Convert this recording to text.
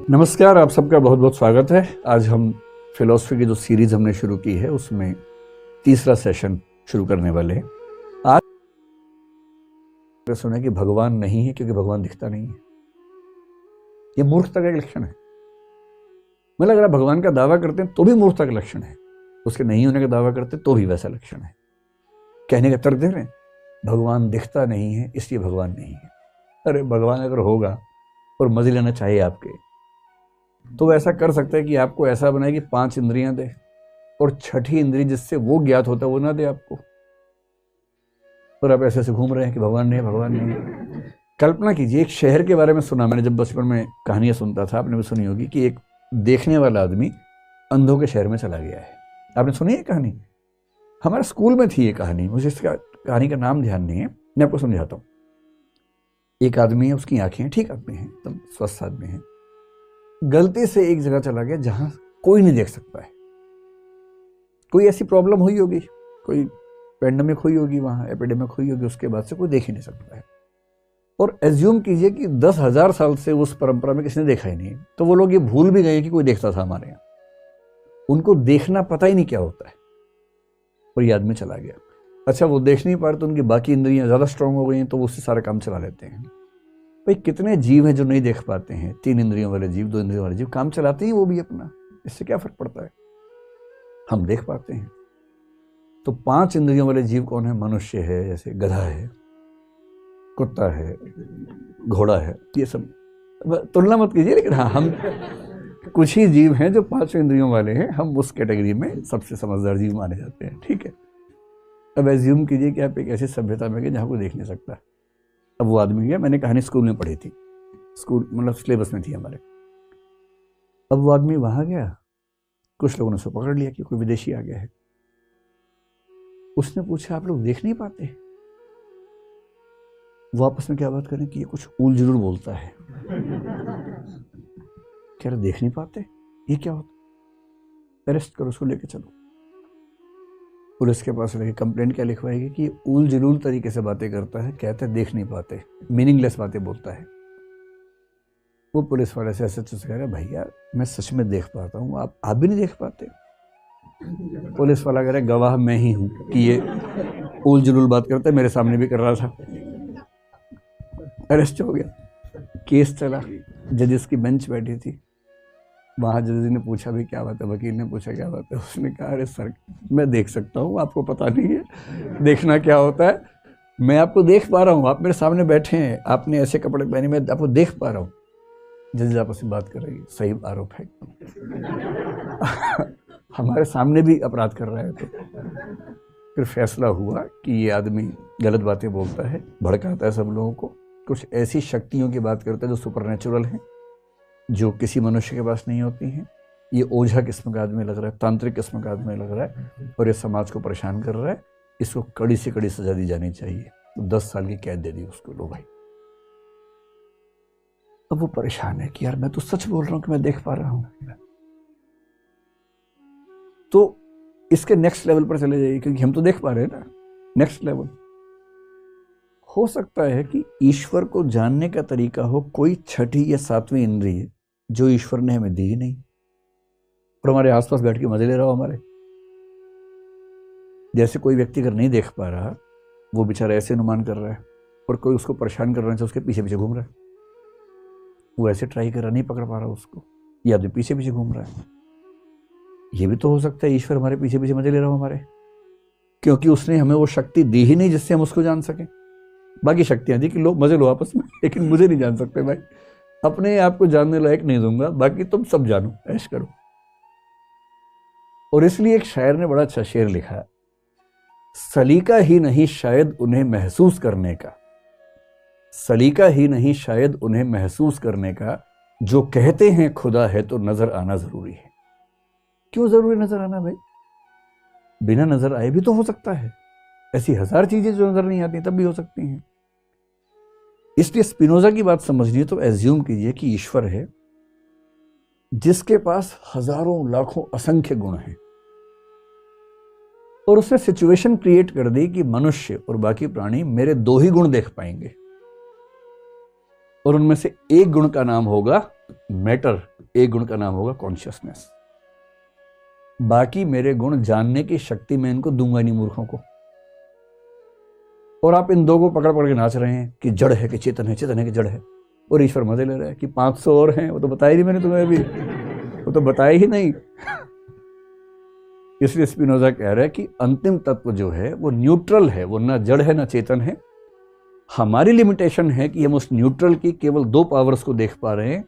नमस्कार, आप सबका बहुत बहुत स्वागत है। आज हम फिलॉसफी की जो सीरीज हमने शुरू की है उसमें तीसरा सेशन शुरू करने वाले हैं। आज सुना कि भगवान नहीं है क्योंकि भगवान दिखता नहीं है। ये मूर्खता का एक लक्षण है। मतलब अगर आप भगवान का दावा करते हैं तो भी मूर्खता का लक्षण है, उसके नहीं होने का दावा करते तो भी वैसा लक्षण है। कहने का तर्क दे रहे हैं भगवान दिखता नहीं है इसलिए भगवान नहीं है। अरे भगवान अगर होगा और मजे लेना चाहिए आपके तो ऐसा कर सकता है कि आपको ऐसा बनाए कि 5 इंद्रियां दे और छठी इंद्री जिससे वो ज्ञात होता है वो ना दे आपको, और आप ऐसे घूम रहे हैं कि भगवान नहीं, भगवान नहीं। कल्पना कीजिए, एक शहर के बारे में सुना मैंने, जब बचपन में कहानियां सुनता था, आपने भी सुनी होगी कि एक देखने वाला आदमी अंधों के शहर में चला गया है। आपने सुनी है कहानी? हमारे स्कूल में थी ये कहानी, मुझे इसका कहानी का नाम ध्यान नहीं है, मैं आपको समझाता हूँ। एक आदमी है, उसकी आंखें ठीक आदमी है, एकदम स्वस्थ आदमी है, गलती से एक जगह चला गया जहां कोई नहीं देख सकता है। कोई ऐसी प्रॉब्लम हुई होगी, कोई पेंडेमिक हुई होगी, वहां एपिडेमिक हुई होगी, उसके बाद से कोई देख ही नहीं सकता है। और एज्यूम कीजिए कि 10,000 साल से उस परंपरा में किसी ने देखा ही नहीं, तो वो लोग ये भूल भी गए कि कोई देखता था हमारे यहाँ। उनको देखना पता ही नहीं क्या होता है, और ये आदमी चला गया। अच्छा, वो देख नहीं पा रहे तो उनकी बाकी इंद्रियां ज्यादा स्ट्रांग हो गई हैं, तो उससे सारा काम चला लेते हैं। भाई कितने जीव हैं जो नहीं देख पाते हैं? 3 इंद्रियों वाले जीव, 2 इंद्रियों वाले जीव काम चलाते हैं वो भी अपना, इससे क्या फर्क पड़ता है? हम देख पाते हैं। तो 5 इंद्रियों वाले जीव कौन है? मनुष्य है, जैसे गधा है, कुत्ता है, घोड़ा है, ये सब तुलना मत कीजिए, लेकिन हाँ, हम कुछ ही जीव हैं जो 5 इंद्रियों वाले हैं, हम उस कैटेगरी में सबसे समझदार जीव माने जाते हैं। ठीक है, अब एज्यूम कीजिए कि आप एक ऐसी सभ्यता में गए जहाँ कोई देख नहीं सकता। अब वो आदमी गया, मैंने कहानी स्कूल में पढ़ी थी, स्कूल मतलब सिलेबस में थी हमारे। अब वो आदमी वहां गया, कुछ लोगों ने उसको पकड़ लिया कि कोई विदेशी आ गया है। उसने पूछा आप लोग देख नहीं पाते? वो आपस में क्या बात करें कि ये कुछ ऊल जरूर बोलता है। कह रहे देख नहीं पाते, ये क्या होता? अरेस्ट करो, उसको लेके चलो। पुलिस के पास लेके कंप्लेंट क्या लिखवाएगी कि ऊल जलूल तरीके से बातें करता है, कहता है देख नहीं पाते, मीनिंगलेस बातें बोलता है। वो पुलिस वाले से ऐसे कह रहे भैया मैं सच में देख पाता हूँ, आप भी नहीं देख पाते? पुलिस वाला कह रहा गवाह मैं ही हूँ कि ये ऊल जलूल बात करता है, मेरे सामने भी कर रहा था। अरेस्ट हो गया, केस चला, जजेस की बेंच बैठी थी, वहां जज ने पूछा भी क्या बात है, वकील ने पूछा क्या बात है, उसने कहा अरे सर मैं देख सकता हूँ, आपको पता नहीं है देखना क्या होता है, मैं आपको देख पा रहा हूँ, आप मेरे सामने बैठे हैं, आपने ऐसे कपड़े पहने, मैं आपको देख पा रहा हूँ। जज आपस में बात कर रही है, सही आरोप है हमारे सामने भी अपराध कर रहा है। तो फिर फैसला हुआ कि ये आदमी गलत बातें बोलता है, भड़काता है सब लोगों को, कुछ ऐसी शक्तियों की बात करता है जो सुपरनेचुरल हैं, जो किसी मनुष्य के पास नहीं होती हैं। ये ओझा किस्म का आदमी लग रहा है, तांत्रिक किस्म का आदमी लग रहा है, और ये समाज को परेशान कर रहा है, इसको कड़ी से कड़ी सजा दी जानी चाहिए। तो 10 साल की कैद दे दी उसको। लो भाई, अब वो परेशान है कि यार मैं तो सच बोल रहा हूं कि मैं देख पा रहा हूं। तो इसके नेक्स्ट लेवल पर चले जाइए, क्योंकि हम तो देख पा रहे हैं ना। नेक्स्ट लेवल हो सकता है कि ईश्वर को जानने का तरीका हो कोई छठी या 7वीं इंद्रिय जो ईश्वर ने हमें दी ही नहीं, और हमारे आसपास बैठ के मजे ले रहा हो हमारे। जैसे कोई व्यक्ति अगर नहीं देख पा रहा, वो बेचारा ऐसे अनुमान कर रहा है, और कोई उसको परेशान कर रहा है, उसके पीछे पीछे घूम रहा है, वो ऐसे ट्राई कर रहा, नहीं पकड़ पा रहा उसको, या आदमी पीछे पीछे घूम रहा है। ये भी तो हो सकता है ईश्वर हमारे पीछे पीछे मजे ले रहा हो हमारे, क्योंकि उसने हमें वो शक्ति दी ही नहीं जिससे हम उसको जान सकें। बाकी शक्तियां दी कि लो मजे लो आपस में, लेकिन मुझे नहीं जान सकते भाई, अपने आप को जानने लायक नहीं दूंगा, बाकी तुम सब जानो, ऐश करो। और इसलिए एक शायर ने बड़ा अच्छा शेर लिखा, सलीका ही नहीं शायद उन्हें महसूस करने का, सलीका ही नहीं शायद उन्हें महसूस करने का, जो कहते हैं खुदा है तो नजर आना जरूरी है। क्यों जरूरी नजर आना भाई? बिना नजर आए भी तो हो सकता है, ऐसी 1000 चीजें जो नजर नहीं आती तब भी हो सकती हैं। इसलिए स्पिनोजा की बात समझनी है तो एज्यूम कीजिए कि ईश्वर है जिसके पास हजारों लाखों असंख्य गुण हैं, और उसने सिचुएशन क्रिएट कर दी कि मनुष्य और बाकी प्राणी मेरे 2 ही गुण देख पाएंगे। और उनमें से एक गुण का नाम होगा मैटर, एक गुण का नाम होगा कॉन्शियसनेस। बाकी मेरे गुण जानने की शक्ति मैं इनको दूंगा नहीं मूर्खों को। और आप इन दो को पकड़ पकड़ के नाच रहे हैं कि जड़ है कि चेतन है, चेतन है कि जड़ है, और ईश्वर मजे ले रहा है कि 500 और हैं, वो तो बताया ही नहीं मैंने तुम्हें अभी, वो तो बताया ही नहीं। इसलिए स्पिनोजा कह रहा है कि अंतिम तत्व जो है वो न्यूट्रल है, वो ना जड़ है ना चेतन है। हमारी लिमिटेशन है कि हम उस न्यूट्रल की केवल 2 पावर्स को देख पा रहे हैं,